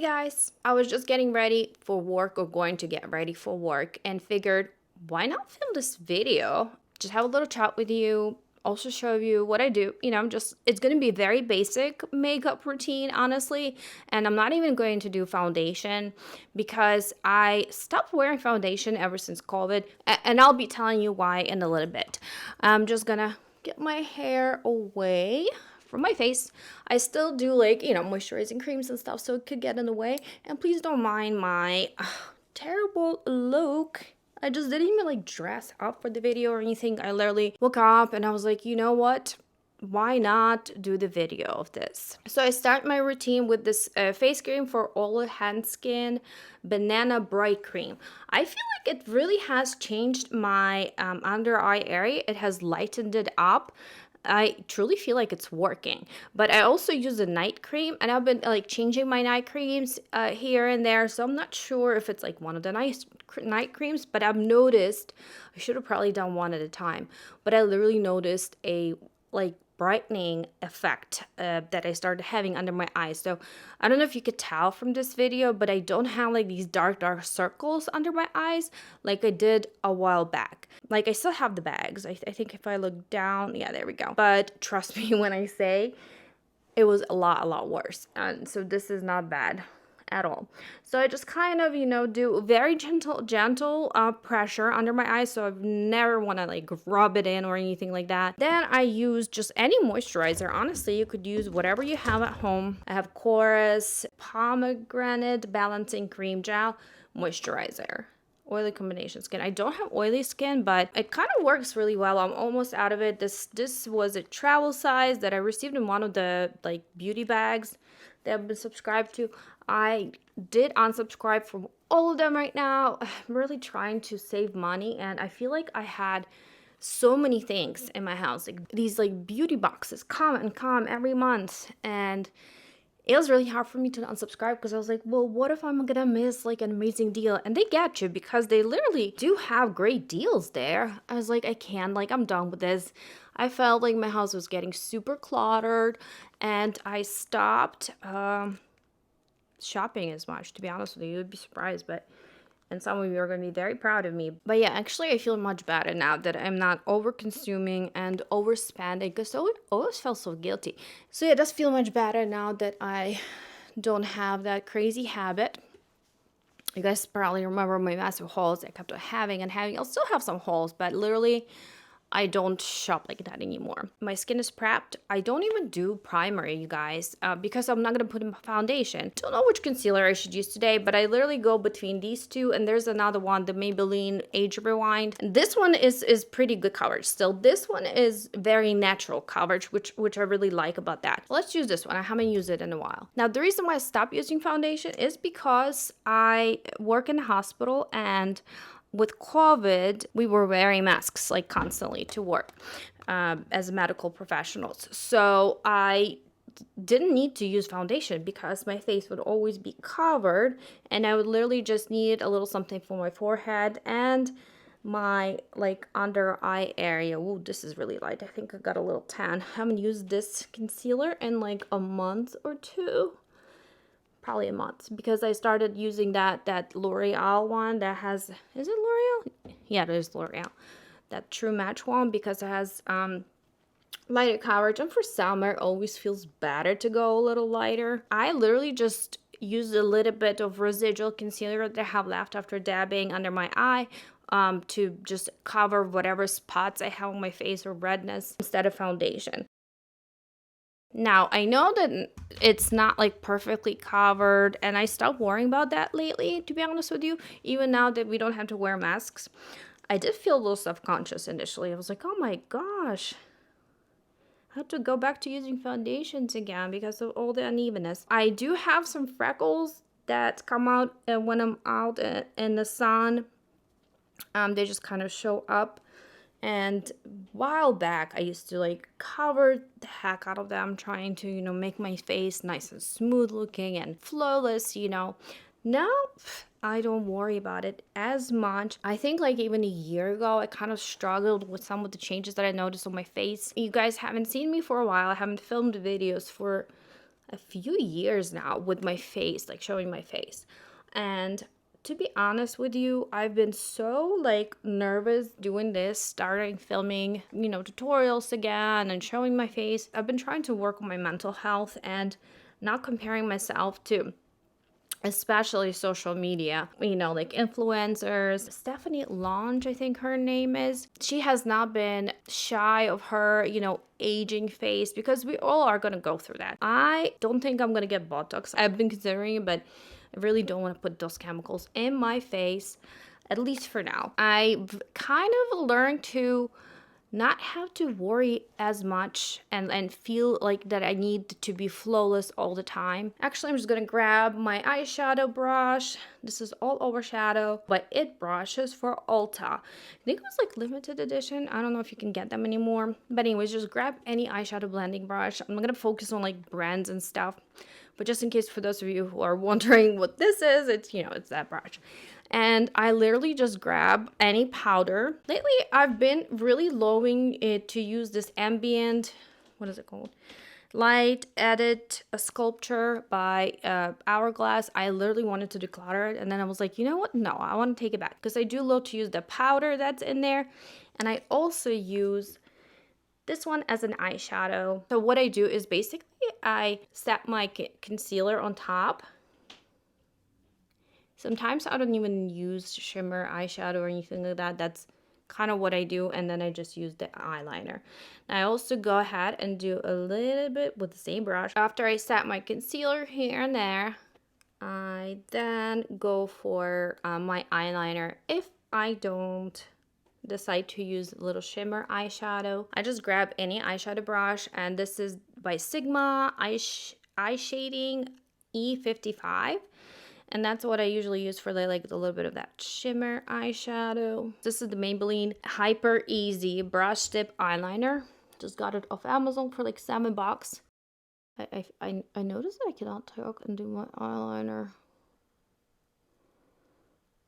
Hey guys, I was just getting ready for work or going to get ready for work and figured why not film this video? Just have a little chat with you, also show you what I do. It's going to be very basic makeup routine, honestly. And I'm not even going to do foundation because I stopped wearing foundation ever since COVID. And I'll be telling you why in a little bit. I'm just going to get my hair away from my face. I still do moisturizing creams and stuff, so it could get in the way. And please don't mind my terrible look. I just didn't even dress up for the video or anything. I literally woke up and I was like, you know what? Why not do the video of this? So I start my routine with this face cream for all hand skin, banana bright cream. I feel like it really has changed my under eye area. It has lightened it up. I truly feel like it's working. But I also use a night cream, and I've been changing my night creams here and there, so I'm not sure if it's one of the nice night creams, but I've noticed, I should have probably done one at a time, but I literally noticed a brightening effect that I started having under my eyes. So I don't know if you could tell from this video, but I don't have these dark circles under my eyes like I did a while back. I still have the bags. I think if I look down, yeah, there we go. But trust me when I say it was a lot worse. And so this is not bad at all. So I just kind of, do very gentle pressure under my eyes. So I never want to rub it in or anything like that. Then I use just any moisturizer. Honestly, you could use whatever you have at home. I have Chorus Pomegranate Balancing Cream Gel Moisturizer. Oily combination skin. I don't have oily skin, but it kind of works really well. I'm almost out of it. This was a travel size that I received in one of the beauty bags that I've been subscribed to. I did unsubscribe from all of them right now. I'm really trying to save money, and I feel like I had so many things in my house, these beauty boxes come every month, and it was really hard for me to unsubscribe because I was like, well, what if I'm gonna miss an amazing deal? And they get you because they literally do have great deals there. I was like, I'm done with this. I felt like my house was getting super cluttered, and I stopped shopping as much, to be honest with you. You'd be surprised, and some of you are going to be very proud of me. But yeah, actually I feel much better now that I'm not over consuming and overspending, because I always felt so guilty. So yeah, it does feel much better now that I don't have that crazy habit. You guys probably remember my massive hauls I kept having. I'll still have some hauls, but literally I don't shop like that anymore. My skin is prepped. I don't even do primer, you guys, because I'm not going to put in foundation. Don't know which concealer I should use today, but I literally go between these two, and there's another one, the Maybelline Age Rewind. And this one is pretty good coverage still. This one is very natural coverage, which I really like about that. Let's use this one. I haven't used it in a while. Now, the reason why I stopped using foundation is because I work in a hospital, and with COVID, we were wearing masks constantly to work as medical professionals. So I didn't need to use foundation because my face would always be covered, and I would literally just need a little something for my forehead and my under eye area. Ooh, this is really light. I think I got a little tan. I haven't used this concealer in a month or two. Probably a month, because I started using that L'Oreal one that has, is it L'Oreal? Yeah, it is L'Oreal. That True Match one, because it has lighter coverage, and for summer it always feels better to go a little lighter. I literally just used a little bit of residual concealer that I have left after dabbing under my eye to just cover whatever spots I have on my face or redness instead of foundation. Now, I know that it's not perfectly covered, and I stopped worrying about that lately, to be honest with you. Even now that we don't have to wear masks, I did feel a little self-conscious initially. I was like, oh my gosh, I have to go back to using foundations again because of all the unevenness. I do have some freckles that come out when I'm out in the sun. They just kind of show up. And a while back, I used to cover the heck out of them, trying to, make my face nice and smooth looking and flawless, Now, I don't worry about it as much. I think even a year ago, I kind of struggled with some of the changes that I noticed on my face. You guys haven't seen me for a while. I haven't filmed videos for a few years now with my face, like showing my face. And to be honest with you, I've been so like nervous doing this, starting filming, tutorials again and showing my face. I've been trying to work on my mental health and not comparing myself to especially social media, like influencers. Stephanie Lange, I think her name is. She has not been shy of her, aging face, because we all are going to go through that. I don't think I'm going to get Botox. I've been considering it, but I really don't want to put those chemicals in my face, at least for now. I've kind of learned to not have to worry as much and feel like that I need to be flawless all the time. Actually, I'm just gonna grab my eyeshadow brush. This is all over shadow, but it brushes for Ulta. I think it was like limited edition. I don't know if you can get them anymore. But anyways, just grab any eyeshadow blending brush. I'm not gonna focus on like brands and stuff, but just in case for those of you who are wondering what this is, it's that brush. And I literally just grab any powder. Lately, I've been really lowering it to use this ambient, what is it called? Light Edit a Sculpture by Hourglass. I literally wanted to declutter it, and then I was like, you know what? No, I want to take it back, because I do love to use the powder that's in there, and I also use this one as an eyeshadow. So what I do is basically I set my concealer on top. Sometimes I don't even use shimmer eyeshadow or anything like that. That's kind of what I do. And then I just use the eyeliner. Now I also go ahead and do a little bit with the same brush. After I set my concealer here and there, I then go for my eyeliner. If I don't decide to use a little shimmer eyeshadow, I just grab any eyeshadow brush. And this is by Sigma Eye Shading E55. And that's what I usually use for like the little bit of that shimmer eyeshadow. This is the Maybelline Hyper Easy Brush Tip Eyeliner. Just got it off Amazon for like $7. I noticed that I cannot talk and do my eyeliner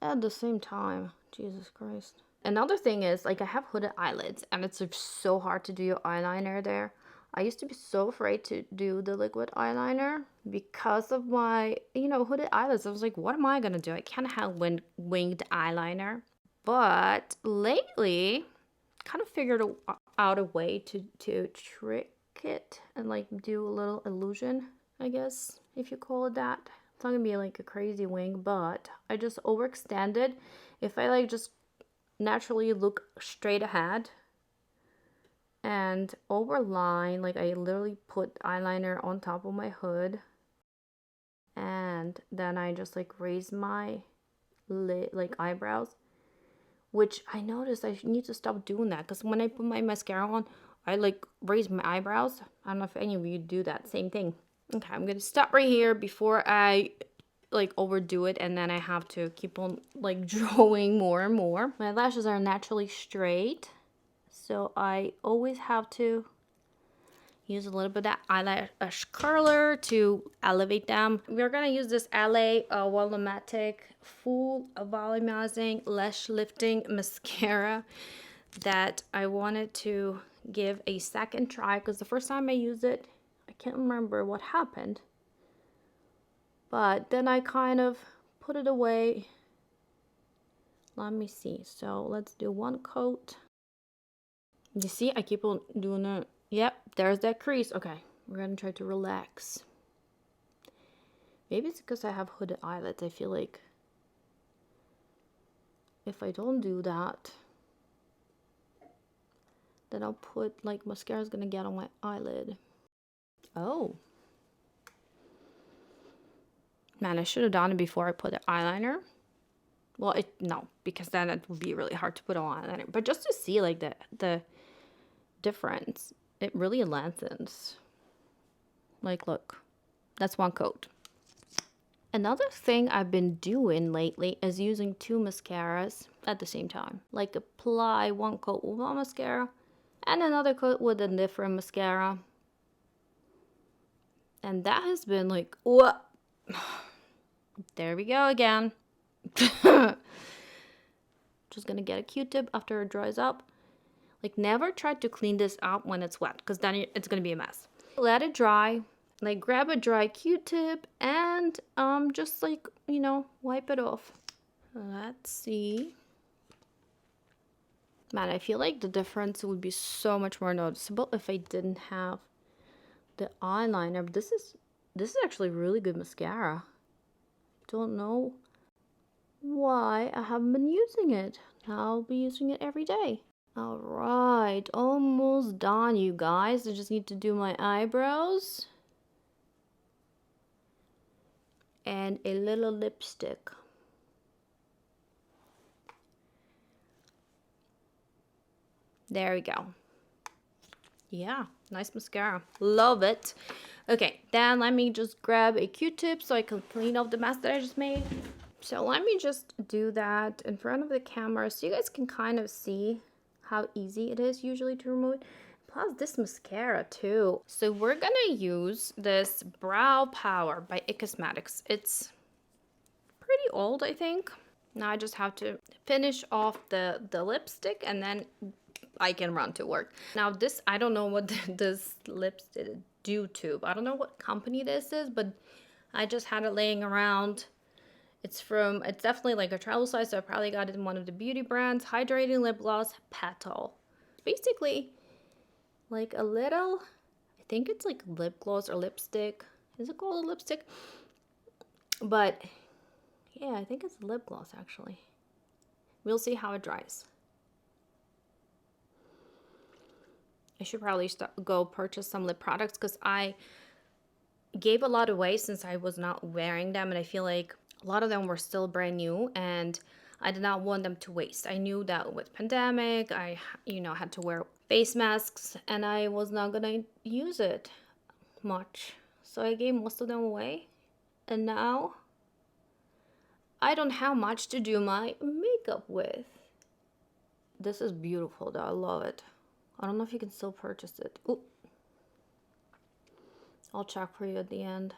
at the same time. Jesus Christ. Another thing is, like, I have hooded eyelids, and it's like so hard to do your eyeliner there. I used to be so afraid to do the liquid eyeliner because of my, hooded eyelids. I was like, what am I going to do? I can't have winged eyeliner. But lately, kind of figured out a way to trick it and like do a little illusion, I guess, if you call it that. It's not going to be like a crazy wing, but I just overextended. If I like just naturally look straight ahead and overline, like I literally put eyeliner on top of my hood, and then I just like raise my eyebrows, which I noticed I need to stop doing that, because when I put my mascara on, I like raise my eyebrows. I don't know if any of you do that same thing. Okay, I'm gonna stop right here before I like overdo it, and then I have to keep on like drawing more and more. My lashes are naturally straight, so I always have to use a little bit of that eyelash curler to elevate them. We're gonna use this LA Volumatic Full Volumizing Lash Lifting Mascara that I wanted to give a second try, because the first time I used it, I can't remember what happened. But then I kind of put it away. Let me see. So let's do one coat. You see, I keep on doing it. Yep, there's that crease. Okay, we're gonna try to relax. Maybe it's because I have hooded eyelids. I feel like if I don't do that, then I'll put like mascara's gonna get on my eyelid. Oh. Man, I should have done it before I put the eyeliner. Well, no, because then it would be really hard to put on eyeliner. But just to see like the difference, it really lengthens. Like, look, that's one coat. Another thing I've been doing lately is using two mascaras at the same time. Like apply one coat with one mascara and another coat with a different mascara. And that has been like, what? There we go again. Just gonna get a Q-tip after it dries up. Like, never try to clean this up when it's wet, because then it's gonna be a mess. Let it dry, Like grab a dry Q-tip and just like, you know, wipe it off. Let's see. Man, I feel like the difference would be so much more noticeable if I didn't have the eyeliner. But this is actually really good mascara. Don't know why I haven't been using it. Now I'll be using it every day. All right, almost done, you guys. I just need to do my eyebrows and a little lipstick. There we go. Yeah, nice mascara. Love it. Okay, then let me just grab a Q-tip so I can clean up the mess that I just made. So let me just do that in front of the camera so you guys can kind of see how easy it is usually to remove it. Plus this mascara too. So we're gonna use this Brow Power by IT Cosmetics. It's pretty old, I think. Now I just have to finish off the lipstick and then I can run to work. Now this, I don't know what this lipstick Dew Tube. I don't know what company this is, but I just had it laying around. It's definitely like a travel size, so I probably got it in one of the beauty brands. Hydrating lip gloss petal. Basically like a little, I think it's like lip gloss or lipstick. Is it called a lipstick? But yeah, I think it's lip gloss actually. We'll see how it dries. I should probably go purchase some lip products because I gave a lot away since I was not wearing them, and I feel like a lot of them were still brand new and I did not want them to waste. I knew that with pandemic, I, you know, had to wear face masks and I was not gonna use it much. So I gave most of them away. And now I don't have much to do my makeup with. This is beautiful though, I love it. I don't know if you can still purchase it. Ooh. I'll check for you at the end.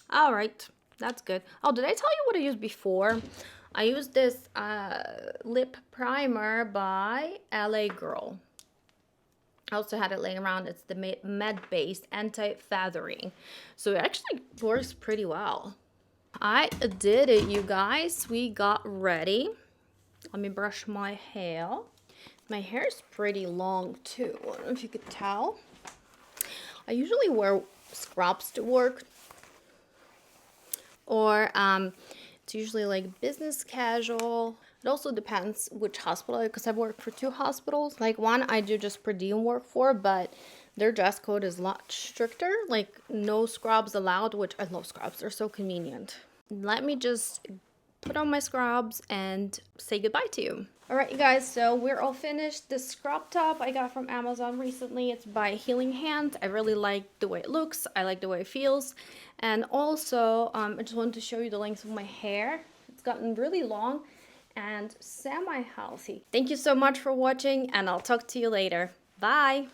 All right, that's good. Oh, did I tell you what I used before? I used this lip primer by LA Girl. I also had it laying around. It's the matte-based anti-feathering. So it actually works pretty well. I did it, you guys. We got ready. Let me brush my hair. My hair is pretty long too. I don't know if you could tell. I usually wear scrubs to work. Or it's usually like business casual. It also depends which hospital, because I've worked for 2 hospitals. Like one I do just per diem work for, but their dress code is a lot stricter. Like no scrubs allowed, which I love scrubs. They're so convenient. Let me just put on my scrubs and say goodbye to you. All right, you guys, so we're all finished. This scrub top I got from Amazon recently. It's by Healing Hands. I really like the way it looks. I like the way it feels. And also, I just wanted to show you the length of my hair. It's gotten really long and semi-healthy. Thank you so much for watching, and I'll talk to you later. Bye!